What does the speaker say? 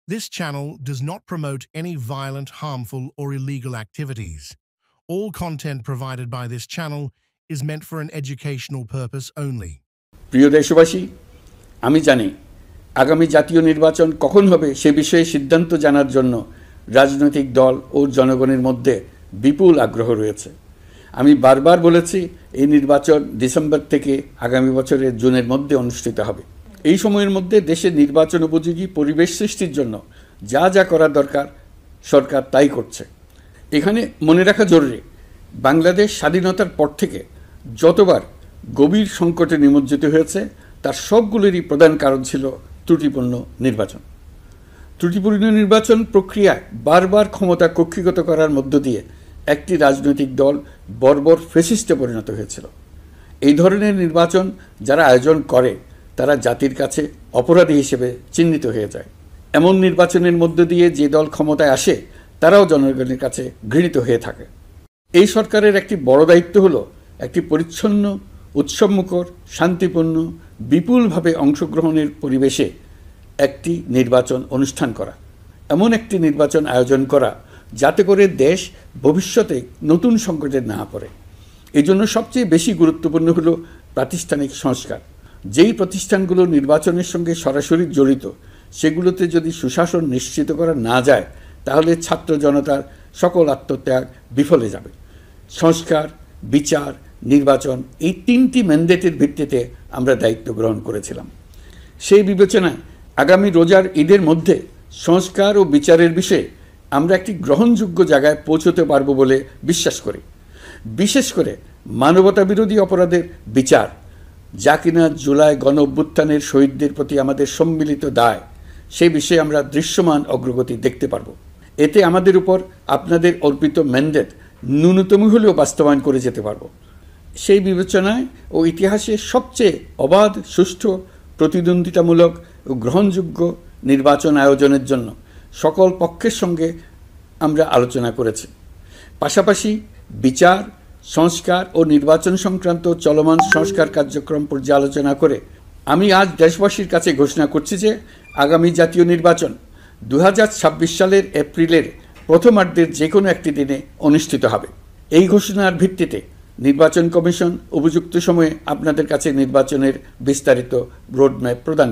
This channel does not promote any violent, harmful, or illegal activities. All content provided by this channel is meant for an educational purpose only. প্রিয় দেশবাসী, আমি জানি আগামী জাতীয় নির্বাচন কখন হবে সে বিষয়ে সিদ্ধান্ত জানার জন্য রাজনৈতিক দল ও জনগণের মধ্যে বিপুল আগ্রহ রয়েছে। আমি বারবার বলেছি এই নির্বাচন ডিসেম্বর থেকে আগামী বছরের জুনের মধ্যে অনুষ্ঠিত হবে। এই সময়ের মধ্যে দেশে নির্বাচন উপযোগী পরিবেশ সৃষ্টির জন্য যা যা করা দরকার সরকার তাই করছে। এখানে মনে রাখা জরুরি, বাংলাদেশ স্বাধীনতার পর থেকে যতবার গভীর সংকটে নিমজ্জিত হয়েছে তার সবগুলোরই প্রধান কারণ ছিল ত্রুটিপূর্ণ নির্বাচন। ত্রুটিপূর্ণ নির্বাচন প্রক্রিয়ায় বারবার ক্ষমতা কক্ষিগত করার মধ্য দিয়ে একটি রাজনৈতিক দল বর্বর ফ্যাসিস্টে পরিণত হয়েছিল। এই ধরনের নির্বাচন যারা আয়োজন করে তারা জাতির কাছে অপরাধী হিসেবে চিহ্নিত হয়ে যায়। এমন নির্বাচনের মধ্য দিয়ে যে দল ক্ষমতায় আসে তারাও জনগণের কাছে ঘৃণিত হয়ে থাকে। এই সরকারের একটি বড় দায়িত্ব হলো একটি পরিচ্ছন্ন, উৎসবমুখর, শান্তিপূর্ণ, বিপুলভাবে অংশগ্রহণের পরিবেশে একটি নির্বাচন অনুষ্ঠান করা, এমন একটি নির্বাচন আয়োজন করা যাতে করে দেশ ভবিষ্যতে নতুন সংকটে না পড়ে। এই জন্য সবচেয়ে বেশি গুরুত্বপূর্ণ হলো প্রাতিষ্ঠানিক সংস্কার। যেই প্রতিষ্ঠানগুলো নির্বাচনের সঙ্গে সরাসরি জড়িত সেগুলোতে যদি সুশাসন নিশ্চিত করা না যায় তাহলে ছাত্র জনতার সকল আত্মত্যাগ বিফলে যাবে। সংস্কার, বিচার, নির্বাচন এই তিনটি ম্যান্ডেটের ভিত্তিতে আমরা দায়িত্ব গ্রহণ করেছিলাম। সেই বিবেচনায় আগামী রোজার ঈদের মধ্যে সংস্কার ও বিচারের বিষয়ে আমরা একটি গ্রহণযোগ্য জায়গায় পৌঁছতে পারব বলে বিশ্বাস করি। বিশেষ করে মানবতাবিরোধী অপরাধের বিচার, যা কিনা জুলাই গণ অভ্যুত্থানের শহীদদের প্রতি আমাদের সম্মিলিত দায়, সেই বিষয়ে আমরা দৃশ্যমান অগ্রগতি দেখতে পারব। এতে আমাদের উপর আপনাদের অর্পিত ম্যান্ডেট ন্যূনতম হলেও বাস্তবায়ন করে যেতে পারব। সেই বিবেচনায় ও ইতিহাসের সবচেয়ে অবাধ, সুষ্ঠু, প্রতিদ্বন্দ্বিতামূলক ও গ্রহণযোগ্য নির্বাচন আয়োজনের জন্য সকল পক্ষের সঙ্গে আমরা আলোচনা করেছি। পাশাপাশি বিচার, সংস্কার ও নির্বাচন সংক্রান্ত চলমান সংস্কার কার্যক্রম পর্যালোচনা করে আমি আজ দেশবাসীর কাছে ঘোষণা করছি যে আগামী জাতীয় নির্বাচন 2026 সালের এপ্রিলের প্রথমার্ধের যে কোনো একটি দিনে অনুষ্ঠিত হবে। এই ঘোষণার ভিত্তিতে নির্বাচন কমিশন উপযুক্ত সময়ে আপনাদের কাছে নির্বাচনের বিস্তারিত রোডম্যাপ প্রদান